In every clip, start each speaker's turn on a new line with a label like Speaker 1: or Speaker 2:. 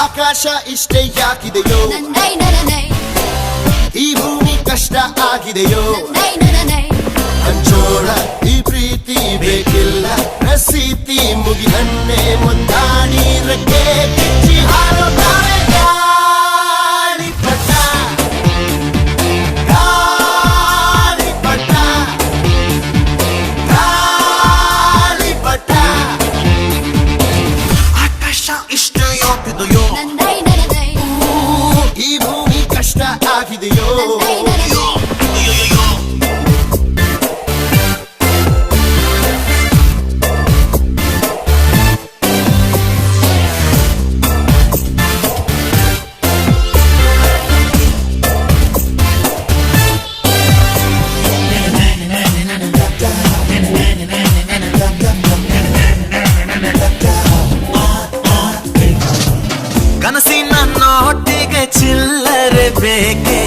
Speaker 1: ಆಕಾಶ ಇಷ್ಟೇ ಯಾಕಿದೆಯೋ, ಈ ಭೂಮಿ ಕಷ್ಟ ಆಗಿದೆಯೋ, ಹಂಚೋಳ ಈ ಪ್ರೀತಿ ಬೇಕಿಲ್ಲ, ರಸೀತಿ ಮುಗಿದನ್ನೇ ಮುಂದಾಡಿ ರಕ್ಕೆ ಕಿಚ್ಚಿ ಹಾರುತ್ತಾರೆ ಗಾಳಿಪಟ, ಗಾಳಿಪಟ, ಗಾಳಿಪಟ. ಆಕಾಶ ಇಷ್ಟ ಯಾಕಿದೆಯೋ, ಈ ಭೂಮಿ ಕಷ್ಟ ಆಗಿದೆಯೋ,
Speaker 2: ಕನಸಿನ ನೋಟಿಗೆ ಚಿಲ್ಲರೆ ಬೇಕೆ,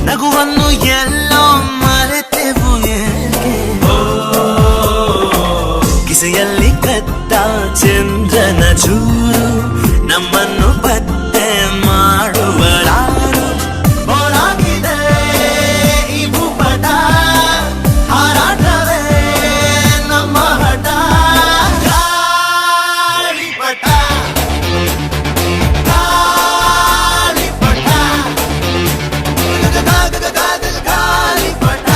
Speaker 2: ನಗುವನ್ನು ಎಲ್ಲೋ ಮರೆತೆವು ಏಕೆ, ಕಿಸೆಯಲ್ಲಿ ಕದ್ದ ಚಂದ್ರನ ಚೂರು ನಮ್ಮನ್ನು ಪತ್ತೆ ಮಾಡುವಳಾರು, ಬೋಳಾಗಿದೆ ಈ ಭೂಪಟ, ಹಾರಾಟವೇ ನಮ್ಮ ಹಠ, ಗಾಳಿಪಟ, ಗಾಳಿಪಟ, ಗಾಳಿಪಟ.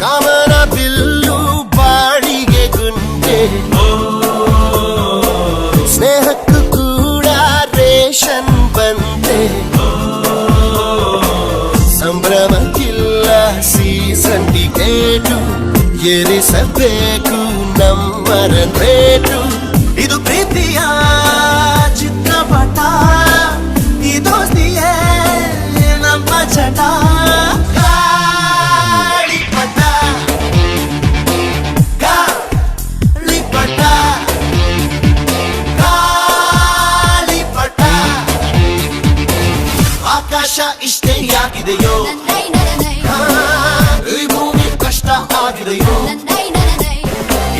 Speaker 2: ಕಾಮನ ಬಿಲ್ಲು ಬಾಳಿಗೆ ಗುಂಡೆ, ಸ್ನೇಹಕ್ಕೂ ಕೂಡ ರೇಷನ್ ಬಂದೆ, ಸಂಭ್ರಮಕ್ಕಿಲ್ಲ ಸೀಸನ್ ಟಿಕೇಟು, ಏರಿಸಬೇಕು ನಮ್ಮರ ರೇಟು, ಇದು ಪ್ರೀತಿಯ ಚಿತ್ರಪಟ, ಈ ದೋಸ್ತಿಯೇ ನಮ್ಮ ಚಟ, ಗಾಳಿಪಟ, ಗಾಳಿಪಟ, ಗಾಳಿಪಟ. ಆಕಾಶ ಇಷ್ಟೇ ಯಾಕಿದೆಯೋ, ಈ ಭೂಮಿ ಕಷ್ಟ ಆಗಿದೆಯೋ,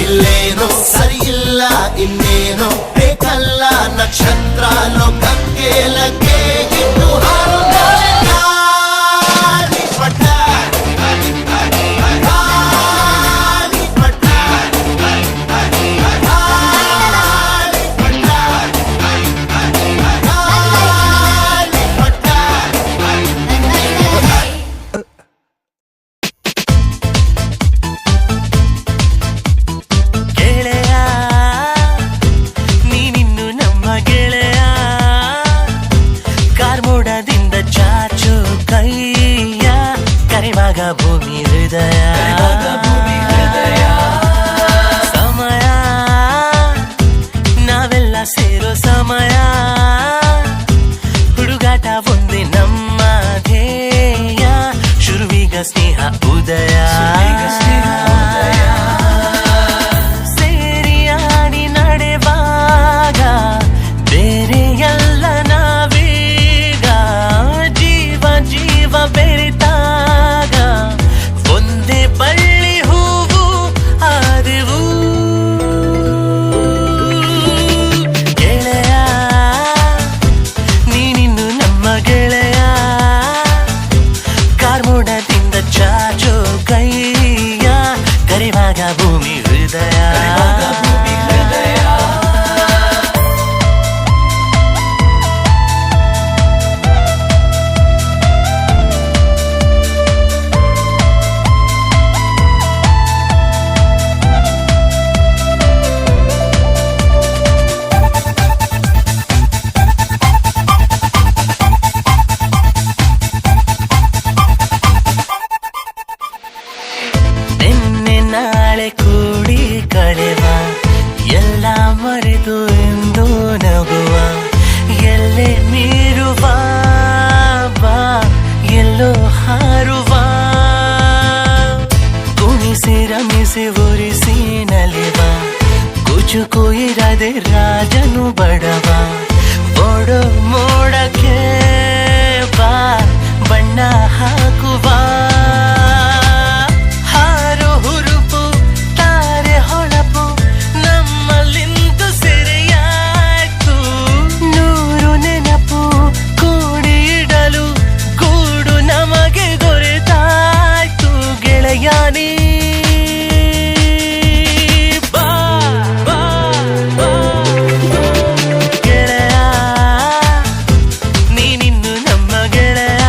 Speaker 2: ಇಲ್ಲೇನೋ ಸರಿ ಇಲ್ಲ ಇನ್ನೇನೋ ಬೇಕಲ್ಲ, ನಕ್ಷತ್ರ ಲೋಕಕ್ಕೆ ಲಗ್ಗೆ ಇಟ್ಟು ಹಾರುತ್ತಾರೆ ಗಾಳಿಪಟ, ಗಾಳಿಪಟ, ಗಾಳಿಪಟ, ಗೆಳೆಯ ನೀನಿನ್ನು ನಮ್ಮ ಗೆಳೆಯ, ಕಾರ್ಮೋಡದಿಂದ ಚಾಚು ಕೈಯ, ಕರೆವಾಗ ಭೂಮಿ ಹೃದಯ, ಸಮಯ ನಾವೆಲ್ಲ ಸೇರೋ ಸಮಯ, ಹುಡುಗಾಟ ಒಂದೇ ನಮ್ಮ ಧ್ಯೇಯ, ಶುರುವಿಗ ಸ್ನೇಹ ಉದಯ, ಸೇರಿಯಾಡಿ ನಡೆವಾಗ ಬೇರೆ ಎಲ್ಲ ನಾವೀಗ, ಜೀವ ಜೀವ ಬೆರೆತಾಗ ಒಂದೇ ಬಳ್ಳಿ ಹೂವು ಆದೆವು, ಗೆಳೆಯ ನೀನಿನ್ನು ನಮ್ಮ ಗೆಳೆಯ, ಕಾರ್ಮೋಡದಿಂದ ಚಾಚೋ ಕೈಯ, ಹಾರುವ ಕುಣಿಸಿ ರಮಿಸಿ ಉರಿಸಿ ನಲಿವ ಕುಚುಕು ಇರದೆ ರಾಜನು ಬಡವ ಓಡೋ ಮೋಡಕ್ಕೆ ಬಾ ಬಣ್ಣ ಹಾಕುವ ಹಾರು ಹುರುಪು ತಾರೆ ಹೊಳಪು ನಮ್ಮಲ್ಲಿಂದು ಸೆರೆಯಾಯ್ತು ನೂರು ನೆನಪು ಕೂಡಿ ಇಡಲು ಗೂಡು ನಮಗೆ ದೊರೆತಾಯ್ತು ಗೆಳೆಯಾನಿ ಬಾ ಬಾ ಬಾ ಗೆಳೆಯ ನೀನಿನ್ನು ನಮ್ಮ ಗೆಳೆಯ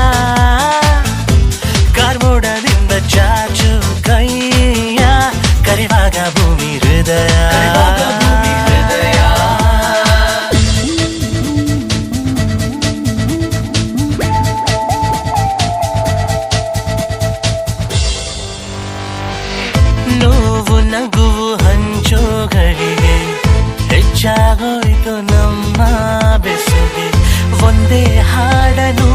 Speaker 2: ಕಾರ್ಮೋಡದಿಂದ ಚಾಚು ಕೈಯ ಕರಿವಾಗ ಭೂಮಿ ಹೃದಯ ನೋವು ನಗುವು ಹಂಚೋಗಳಿಗೆ ಹೆಚ್ಚಾಗೋಯ್ತು ನಮ್ಮ ಬೆಸುಗೆ ಒಂದೇ ಹಾಡನು